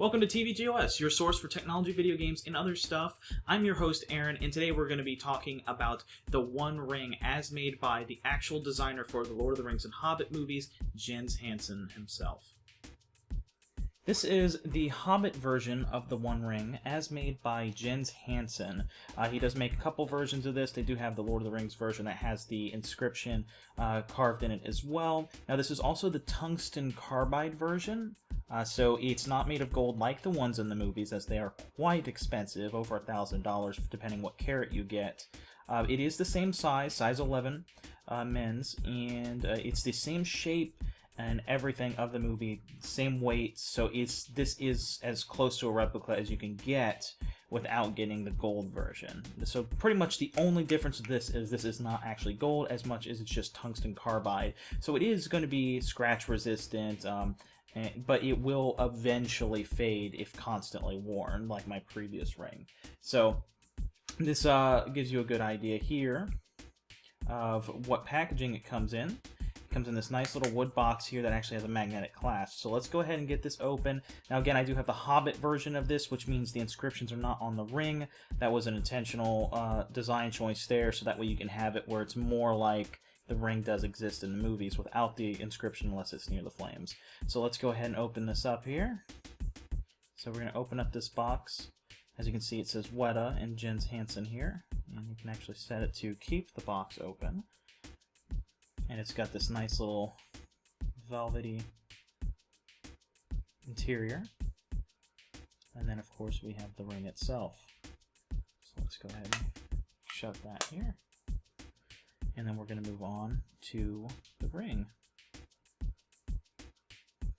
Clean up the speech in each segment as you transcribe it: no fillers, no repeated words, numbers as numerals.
Welcome to TVGOS, your source for technology, video games, and other stuff. I'm your host, Aaron, and today we're going to be talking about the One Ring as made by the actual designer for the Lord of the Rings and Hobbit movies, Jens Hansen himself. This is the Hobbit version of the One Ring as made by Jens Hansen. He does make a couple versions of this. They do have the Lord of the Rings version that has the inscription carved in it as well. Now this is also the tungsten carbide version. So it's not made of gold like the ones in the movies, as they are quite expensive, over $1,000 depending what carat you get. It is the same size 11 men's, and it's the same shape and everything of the movie, same weight. So this is as close to a replica as you can get without getting the gold version. So pretty much the only difference with this is not actually gold as much as it's just tungsten carbide. So it is going to be scratch resistant. But it will eventually fade if constantly worn, like my previous ring. So this gives you a good idea here of what packaging it comes in. It comes in this nice little wood box here that actually has a magnetic clasp. So let's go ahead and get this open. Now again, I do have the Hobbit version of this, which means the inscriptions are not on the ring. That was an intentional design choice there, so that way you can have it where it's more like the ring does exist in the movies without the inscription unless it's near the flames. So let's go ahead and open this up here. So we're going to open up this box. As you can see, it says Weta and Jens Hansen here. And you can actually set it to keep the box open. And it's got this nice little velvety interior. And then of course we have the ring itself. So let's go ahead and shove that here. And then we're going to move on to the ring.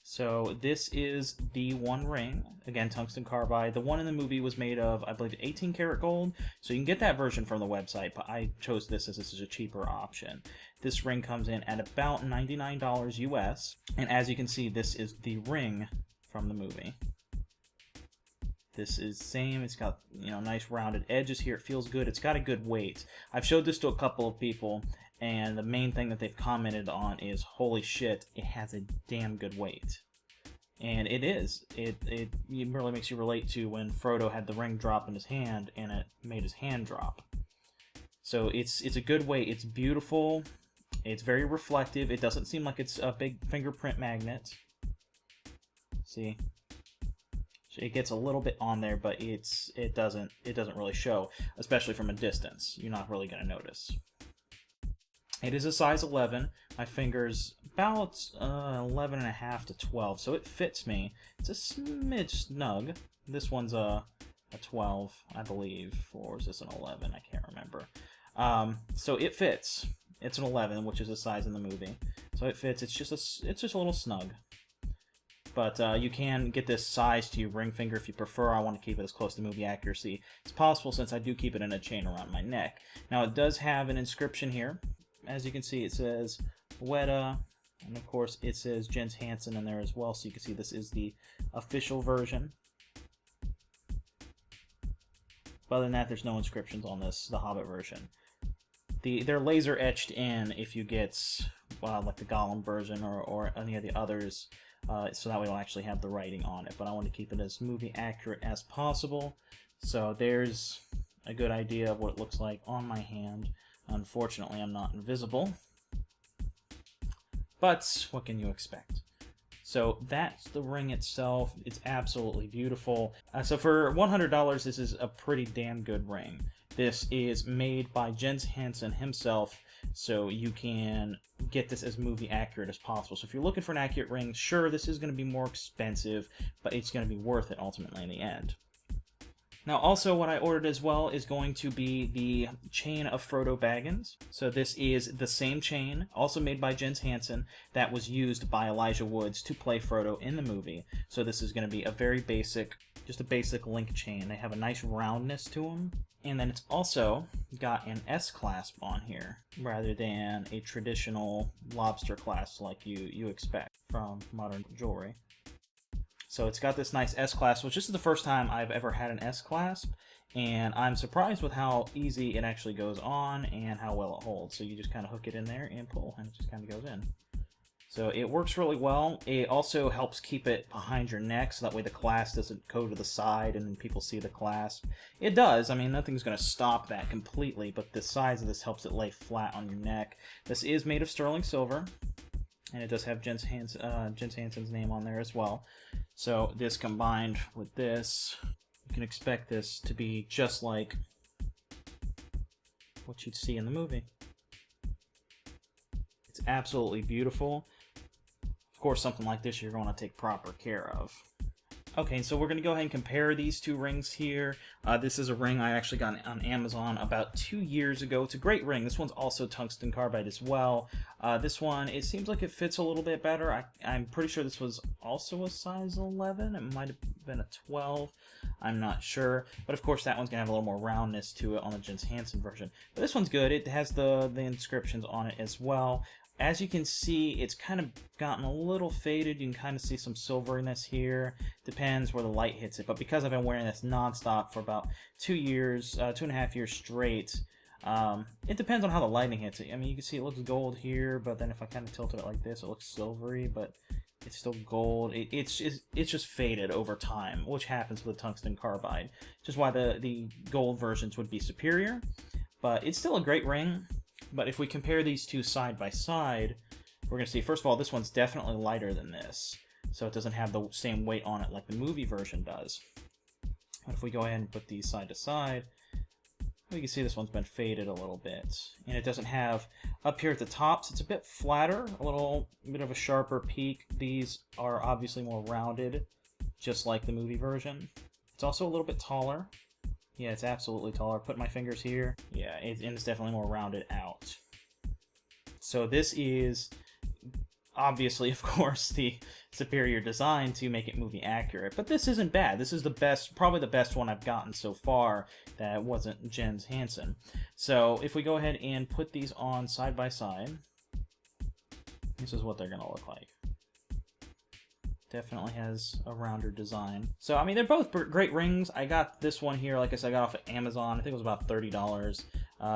So this is the One Ring, again tungsten carbide. The one in the movie was made of, I believe, 18 karat gold, so you can get that version from the website, but I chose this as this is a cheaper option. This ring comes in at about $99 US, and as you can see, this is the ring from the movie. This is same. It's got, nice rounded edges here. It feels good. It's got a good weight. I've showed this to a couple of people, and the main thing that they've commented on is, holy shit, it has a damn good weight. And it is. It really makes you relate to when Frodo had the ring drop in his hand, and it made his hand drop. So it's a good weight. It's beautiful. It's very reflective. It doesn't seem like it's a big fingerprint magnet. See? It gets a little bit on there, but it doesn't really show, especially from a distance. You're not really going to notice. It is a size 11. My finger's about 11.5 to 12, so it fits me. It's a smidge snug. This one's a 12, I believe, or is this an 11? I can't remember. So it fits. It's an 11, which is the size in the movie. So it fits. It's just a little snug. But you can get this size to your ring finger if you prefer. I want to keep it as close to movie accuracy as possible since I do keep it in a chain around my neck. Now it does have an inscription here. As you can see, it says Weta, and of course it says Jens Hansen in there as well, so you can see this is the official version. But other than that, there's no inscriptions on this, the Hobbit version. They're laser etched in if you get like the Gollum version or any of the others. So that way it'll actually have the writing on it. But I want to keep it as movie accurate as possible. So there's a good idea of what it looks like on my hand. Unfortunately, I'm not invisible. But what can you expect? So that's the ring itself. It's absolutely beautiful. So for $100, this is a pretty damn good ring. This is made by Jens Hansen himself, so you can get this as movie accurate as possible. So if you're looking for an accurate ring, sure, this is going to be more expensive, but it's going to be worth it ultimately in the end. Now, also what I ordered as well is going to be the Chain of Frodo Baggins. So this is the same chain, also made by Jens Hansen, that was used by Elijah Woods to play Frodo in the movie. So this is going to be a very basic, just a basic link chain. They have a nice roundness to them. And then it's also got an S-clasp on here, rather than a traditional lobster clasp like you expect from modern jewelry. So it's got this nice S-clasp, which this is the first time I've ever had an S-clasp, and I'm surprised with how easy it actually goes on and how well it holds. So you just kind of hook it in there and pull, and it just kind of goes in. So it works really well. It also helps keep it behind your neck, so that way the clasp doesn't go to the side and then people see the clasp. It does. I mean, nothing's going to stop that completely, but the size of this helps it lay flat on your neck. This is made of sterling silver, and it does have Jens Hansen's name on there as well. So this combined with this, you can expect this to be just like what you'd see in the movie. It's absolutely beautiful. Of course, something like this you're going to take proper care of. Okay, so we're going to go ahead and compare these two rings here. This is a ring I actually got on Amazon about 2 years ago. It's a great ring. This one's also tungsten carbide as well. This one, it seems like it fits a little bit better. I'm pretty sure this was also a size 11. It might have been a 12. I'm not sure. But of course, that one's going to have a little more roundness to it on the Jens Hansen version. But this one's good. It has the inscriptions on it as well. As you can see, it's kind of gotten a little faded. You can kind of see some silveriness here. Depends where the light hits it. But because I've been wearing this nonstop for about 2 years, 2.5 years straight, it depends on how the lighting hits it. I mean, you can see it looks gold here, but then if I kind of tilted it like this, it looks silvery, but it's still gold. It's just faded over time, which happens with tungsten carbide. Which is why the gold versions would be superior. But it's still a great ring. But if we compare these two side by side, we're going to see, first of all, this one's definitely lighter than this. So it doesn't have the same weight on it like the movie version does. But if we go ahead and put these side to side, we can see this one's been faded a little bit. And it doesn't have, up here at the tops, it's a bit flatter, a little bit of a sharper peak. These are obviously more rounded, just like the movie version. It's also a little bit taller. Yeah, it's absolutely taller. Put my fingers here. Yeah, it's definitely more rounded out. So this is obviously, of course, the superior design to make it movie accurate. But this isn't bad. This is the best, probably the best one I've gotten so far that wasn't Jens Hansen. So if we go ahead and put these on side by side, this is what they're going to look like. Definitely has a rounder design. So, I mean, they're both great rings. I got this one here, like I said, I got off of Amazon. I think it was about $30.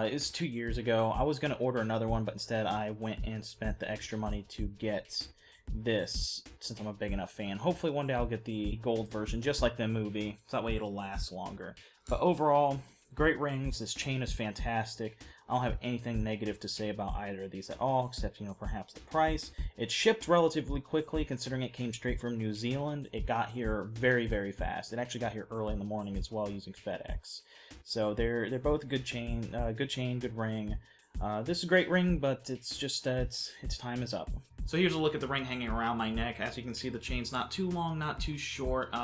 It was 2 years ago. I was going to order another one, but instead I went and spent the extra money to get this, since I'm a big enough fan. Hopefully one day I'll get the gold version, just like the movie, so that way it'll last longer. But overall, great rings. This chain is fantastic. I don't have anything negative to say about either of these at all, except, you know, perhaps the price. It shipped relatively quickly, considering it came straight from New Zealand. It got here very, very fast. It actually got here early in the morning as well, using FedEx. So they're both a good chain, good ring. This is a great ring, but it's just its time is up. So here's a look at the ring hanging around my neck. As you can see, the chain's not too long, not too short.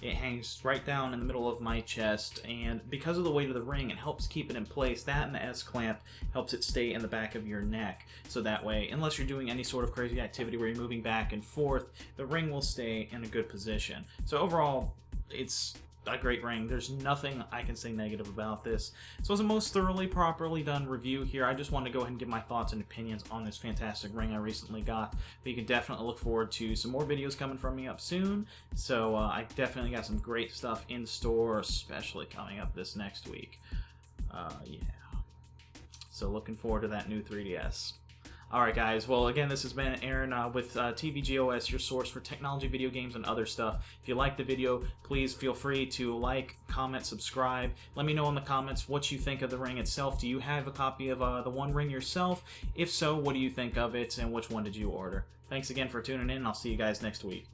It hangs right down in the middle of my chest, and because of the weight of the ring, it helps keep it in place. That and the S-clamp helps it stay in the back of your neck. So that way, unless you're doing any sort of crazy activity where you're moving back and forth, the ring will stay in a good position. So overall, it's a great ring. There's nothing I can say negative about this. So it's a most thoroughly, properly done review here. I just wanted to go ahead and give my thoughts and opinions on this fantastic ring I recently got. But you can definitely look forward to some more videos coming from me up soon. So I definitely got some great stuff in store, especially coming up this next week. Yeah. So looking forward to that new 3DS. Alright guys, well again, this has been Aaron with TVGOS, your source for technology, video games, and other stuff. If you liked the video, please feel free to like, comment, subscribe. Let me know in the comments what you think of the ring itself. Do you have a copy of the One Ring yourself? If so, what do you think of it, and which one did you order? Thanks again for tuning in, and I'll see you guys next week.